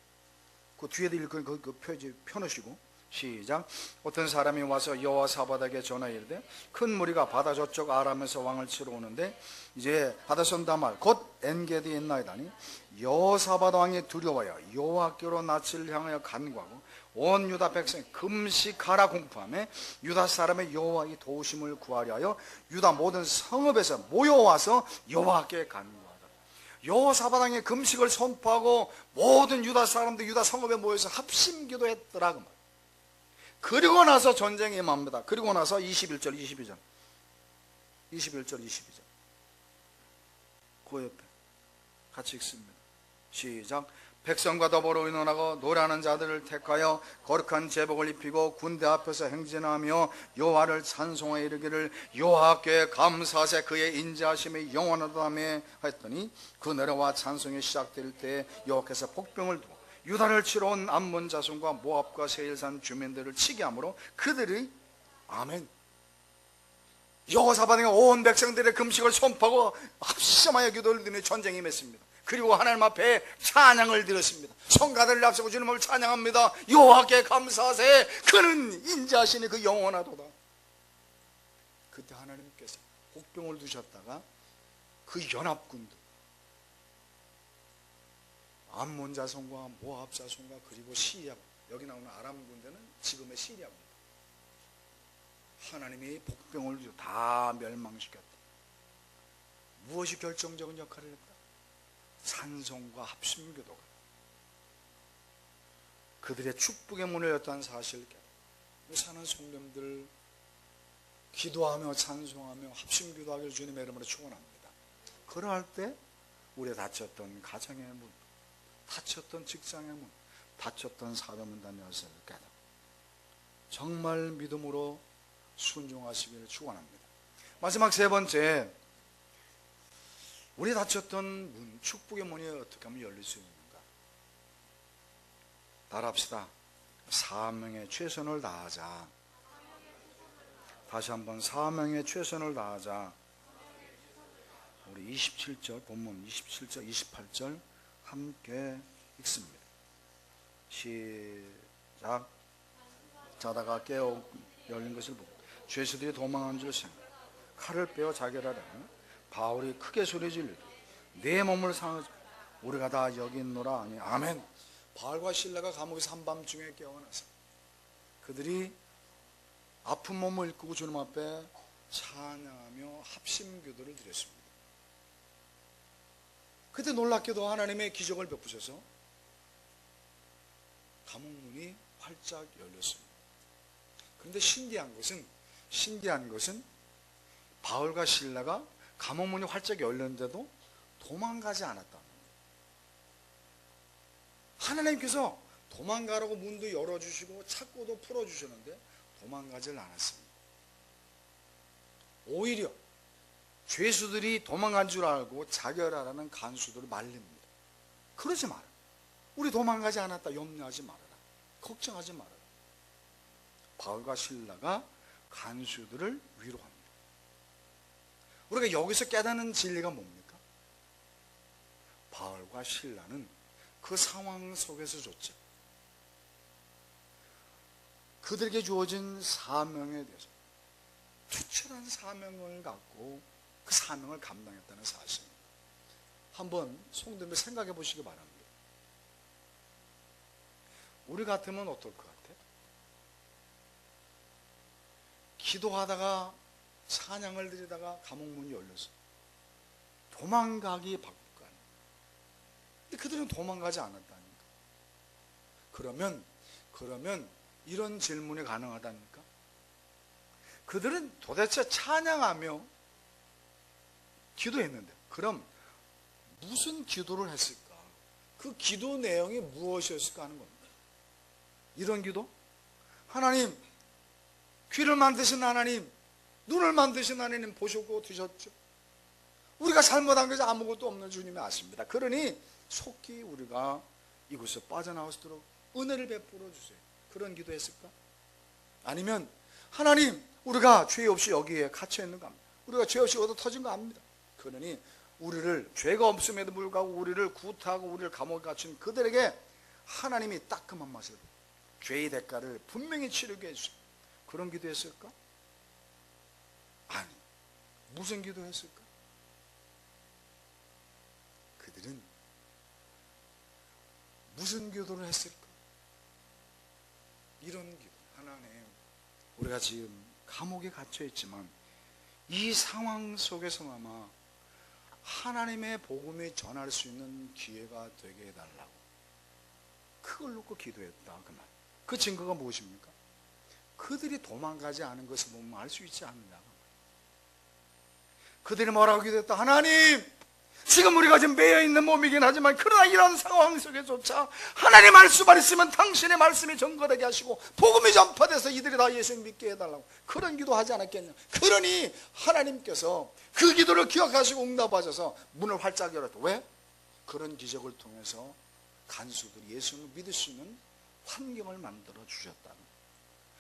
그 뒤에도 읽은 그 표지 펴놓으시고 시작. 어떤 사람이 와서 여호사밧에게 전하여 이르되 큰 무리가 바다 저쪽 아람에서 왕을 치러 오는데 이제 바다 선다말 곧 엔게디에 있나이다니 여호사밧 왕이 두려워하여 여호와께로 낯을 향하여 간구하고 온 유다 백성이 금식하라 공포하며 유다 사람의 여호와의 도우심을 구하려 하여 유다 모든 성읍에서 모여와서 여호와께 간구하라. 여호사밧 왕이 금식을 선포하고 모든 유다 사람들 유다 성읍에 모여서 합심기도했더라 그 말. 그리고 나서 전쟁이 임합니다. 그리고 나서 21절 22절 그 옆에 같이 읽습니다. 시작. 백성과 더불어 의논하고 노래하는 자들을 택하여 거룩한 제복을 입히고 군대 앞에서 행진하며 여호와를 찬송하여 이르기를 여호와께 감사하세 그의 인자하심이 영원하다며 했더니 그 노래와 찬송이 시작될 때 여호와께서 복병을 두어 유다를 치러 온 암몬 자손과 모압과 세일산 주민들을 치게 하므로 그들이 아멘. 여호사밧이 온 백성들의 금식을 선포하고 합심하여 기도를 드리니 전쟁이 임했습니다. 그리고 하나님 앞에 찬양을 드렸습니다. 성가들을 앞세고 주님을 찬양합니다. 여호와께 감사하세 그는 인자하시니 그 영원하도다. 그때 하나님께서 복병을 두셨다가 그 연합군들 암몬 자손과 모압 자손과 그리고 시리아, 여기 나오는 아람 군대는 지금의 시리아입니다. 하나님이 복병을 다 멸망시켰다. 무엇이 결정적인 역할을 했다? 찬송과 합심기도가 그들의 축복의 문을 열었다는 사실을 깨달아 사는 성도님들 기도하며 찬송하며 합심기도하기를 주님의 이름으로 축원합니다. 그러할 때 우리의 닫혔던 가정의 문, 닫혔던 직장의 문, 닫혔던 사회문단의 열쇠를 깨닫고 정말 믿음으로 순종하시기를 축원합니다. 마지막 세 번째, 우리 닫혔던 문, 축복의 문이 어떻게 하면 열릴 수 있는가? 따라합시다. 사명에 최선을 다하자. 다시 한번 사명에 최선을 다하자. 우리 27절 본문 27절 28절 함께 읽습니다. 시작. 자다가 깨어 열린 것을 보고 죄수들이 도망한 줄 생각 칼을 빼어 자결하라. 바울이 크게 소리 지르되 내 몸을 상하지 우리가 다 여기 있노라 하니 아멘. 바울과 실라가 감옥에서 한밤중에 깨어나서 그들이 아픈 몸을 일구고 주님 앞에 찬양하며 합심기도를 드렸습니다. 그때 놀랍게도 하나님의 기적을 베푸셔서 감옥문이 활짝 열렸습니다. 그런데 신기한 것은 바울과 실라가 감옥문이 활짝 열렸는데도 도망가지 않았다는 거예요. 하나님께서 도망가라고 문도 열어주시고 창고도 풀어주셨는데 도망가질 않았습니다. 오히려 죄수들이 도망간 줄 알고 자결하라는 간수들을 말립니다. 그러지 마라. 우리 도망가지 않았다. 염려하지 말아라. 걱정하지 말아라. 바울과 실라가 간수들을 위로합니다. 우리가 여기서 깨닫는 진리가 뭡니까? 바울과 실라는 그 상황 속에서조차 그들에게 주어진 사명에 대해서 투철한 사명을 갖고 그 사명을 감당했다는 사실입니다. 한번 성도님들 생각해 보시기 바랍니다. 우리 같으면 어떨 것 같아요? 기도하다가 찬양을 드리다가 감옥문이 열려서 도망가기 바쁠 거 아니에요. 근데 그들은 도망가지 않았다니까. 그러면 이런 질문이 가능하다니까. 그들은 도대체 찬양하며 기도했는데 그럼 무슨 기도를 했을까? 그 기도 내용이 무엇이었을까 하는 겁니다. 이런 기도? 하나님, 귀를 만드신 하나님, 눈을 만드신 하나님 보셨고 드셨죠. 우리가 잘못한 것이 아무것도 없는 주님이 아십니다. 그러니 속히 우리가 이곳에 빠져나올 수 있도록 은혜를 베풀어 주세요. 그런 기도했을까? 아니면 하나님, 우리가 죄 없이 여기에 갇혀 있는 거 압니다. 우리가 죄 없이 얻어 터진 거 압니다. 그러니 우리를, 죄가 없음에도 불구하고 우리를 구타하고 우리를 감옥에 갇힌 그들에게 하나님이 따끔한 맛을, 죄의 대가를 분명히 치르게 해주세요. 그런 기도했을까? 아니, 무슨 기도했을까? 그들은 무슨 기도를 했을까? 이런 기도. 하나님, 우리가 지금 감옥에 갇혀 있지만 이 상황 속에서나마 하나님의 복음이 전할 수 있는 기회가 되게 해달라고, 그걸 놓고 기도했다. 그 말. 그 증거가 무엇입니까? 그들이 도망가지 않은 것을 보면 알 수 있지 않느냐. 그들이 뭐라고 기도했다? 하나님, 지금 우리가 지금 매여있는 몸이긴 하지만 그러나 이런 상황 속에조차 하나님 말씀만 있으면 당신의 말씀이 전거되게 하시고 복음이 전파돼서 이들이 다 예수 믿게 해달라고, 그런 기도하지 않았겠냐. 그러니 하나님께서 그 기도를 기억하시고 응답하셔서 문을 활짝 열었다. 왜? 그런 기적을 통해서 간수들이 예수님을 믿을 수 있는 환경을 만들어 주셨다.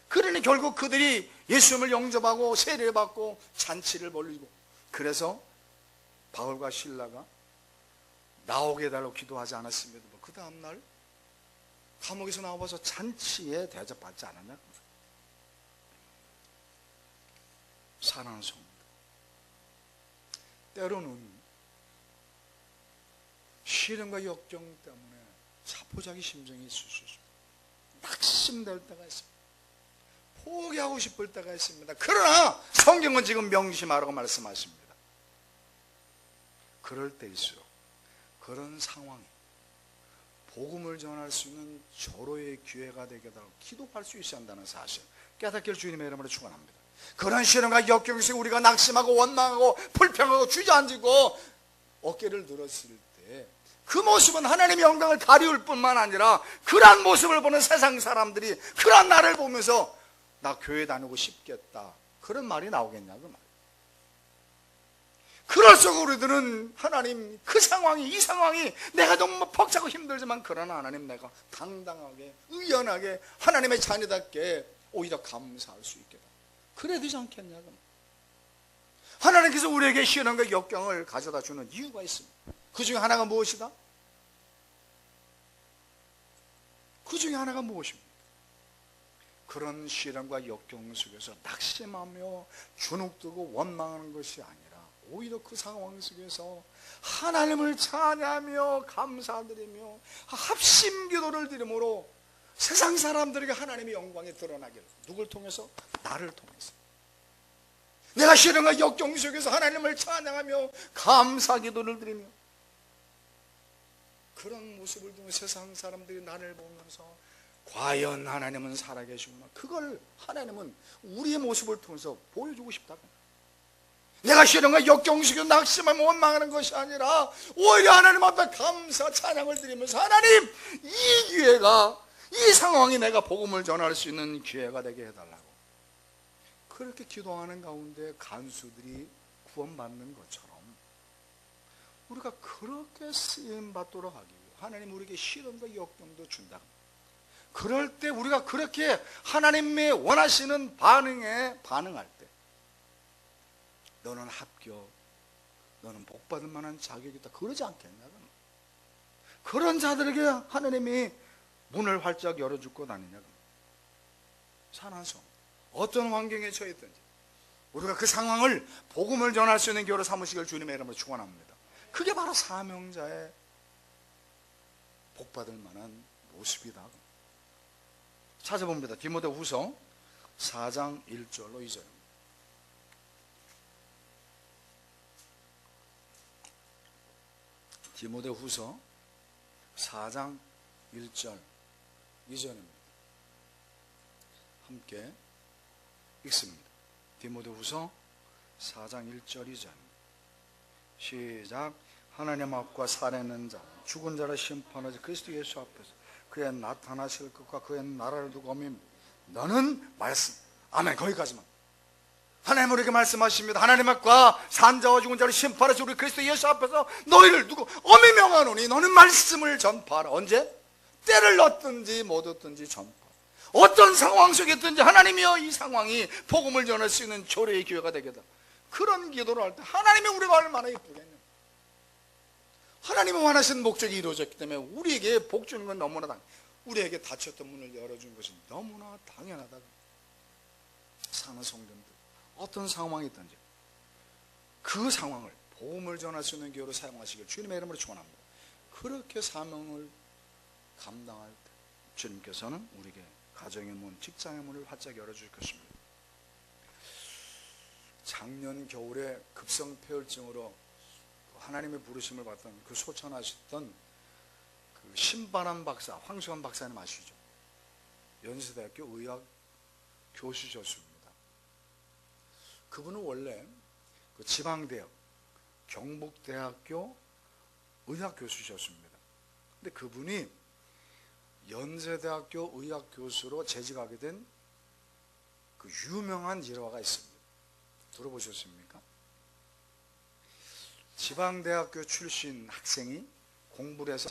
그러니 결국 그들이 예수님을 영접하고 세례를 받고 잔치를 벌이고, 그래서 바울과 실라가 나오게 해달라고 기도하지 않았음에도 그 다음날 감옥에서 나와서 잔치에 대접받지 않았냐. 사랑하는 성도, 때로는 시련과 역경 때문에 자포자기 심정이 있을 수 있습니다. 낙심될 때가 있습니다. 포기하고 싶을 때가 있습니다. 그러나 성경은 지금 명심하라고 말씀하십니다. 그럴 때일수록 그런 상황이 복음을 전할 수 있는 절호의 기회가 되게 하도록 기도할 수 있어야 한다는 사실 깨닫기를 주님의 이름으로 축원합니다. 그런 시련과 역경 속에 우리가 낙심하고 원망하고 불평하고 주저앉고 어깨를 들었을 때 그 모습은 하나님의 영광을 가리울 뿐만 아니라 그러한 모습을 보는 세상 사람들이 그러한 나를 보면서 나 교회 다니고 싶겠다, 그런 말이 나오겠냐 그 말. 그럴수록 우리들은 하나님, 그 상황이, 이 상황이 내가 너무 벅차고 힘들지만 그러나 하나님, 내가 당당하게 의연하게 하나님의 자녀답게 오히려 감사할 수 있겠다, 그래야 되지 않겠냐. 하나님께서 우리에게 시련과 역경을 가져다 주는 이유가 있습니다. 그 중에 하나가 무엇이다? 그 중에 하나가 무엇입니까? 그런 시련과 역경 속에서 낙심하며 주눅들고 원망하는 것이 아니라 오히려 그 상황 속에서 하나님을 찬양하며 감사드리며 합심 기도를 드림으로 세상 사람들에게 하나님의 영광이 드러나기를. 누굴 통해서? 나를 통해서. 내가 시련과 역경 속에서 하나님을 찬양하며 감사 기도를 드리며 그런 모습을 두는 세상 사람들이 나를 보면서 과연 하나님은 살아계시구나, 그걸 하나님은 우리의 모습을 통해서 보여주고 싶다. 내가 시련과 역경 속에 낙심하며 원망하는 것이 아니라 오히려 하나님 앞에 감사 찬양을 드리면서 하나님, 이 기회가, 이 상황이 내가 복음을 전할 수 있는 기회가 되게 해달라고, 그렇게 기도하는 가운데 간수들이 구원받는 것처럼 우리가 그렇게 쓰임받도록 하기 위해 하나님 우리에게 시련과 역경도 준다. 그럴 때 우리가 그렇게 하나님의 원하시는 반응에 반응할 때 너는 합격, 너는 복받을 만한 자격이 있다, 그러지 않겠냐. 그런 자들에게 하나님이 문을 활짝 열어줄 것 아니냐. 사랑하소, 어떤 환경에 처했든지 우리가 그 상황을 복음을 전할 수 있는 기회로 삼으시길 주님의 이름으로 축원합니다. 그게 바로 사명자의 복받을 만한 모습이다. 찾아봅니다. 디모데후서 4장 1절로 2절입니다. 디모데후서 4장 1절 2절입니다. 함께 읽습니다. 디모데후서 4장 1절 2절 시작. 하나님 앞과 살아있는 자, 죽은 자를 심판하지 그리스도 예수 앞에서 그의 나타나실 것과 그의 나라를 두고 오면 너는 말씀. 아멘. 거기까지만. 하나님 우리에게 말씀하십니다. 하나님 앞과 산 자와 죽은 자를 심판하시 우리 그리스도 예수 앞에서 너희를 두고 엄히 명하노니 너는 말씀을 전파하라. 언제? 때를 넣든지 못 얻든지 전파. 어떤 상황 속에 있든지 하나님이여 이 상황이 복음을 전할 수 있는 조례의 기회가 되겠다. 그런 기도를 할 때 하나님이 우리가 얼마나 예쁘겠냐. 하나님이 원하시는 목적이 이루어졌기 때문에 우리에게 복 주는 건 너무나 우리에게 닫혔던 문을 열어준 것이 너무나 당연하다. 사는 성도들 어떤 상황이 있든지 그 상황을 복음을 전할 수 있는 기회로 사용하시길 주님의 이름으로 축원합니다. 그렇게 사명을 감당할 때 주님께서는 우리에게 가정의 문, 직장의 문을 활짝 열어주실 것입니다. 작년 겨울에 급성폐혈증으로 하나님의 부르심을 받던 그 소천하셨던 그 신바람 박사, 황수환 박사님 아시죠? 연세대학교 의학 교수셨습니다. 그분은 원래 그 지방대학, 경북대학교 의학 교수셨습니다. 근데 그분이 연세대학교 의학 교수로 재직하게 된 그 유명한 일화가 있습니다. 들어보셨습니까? 지방대학교 출신 학생이 공부를 해서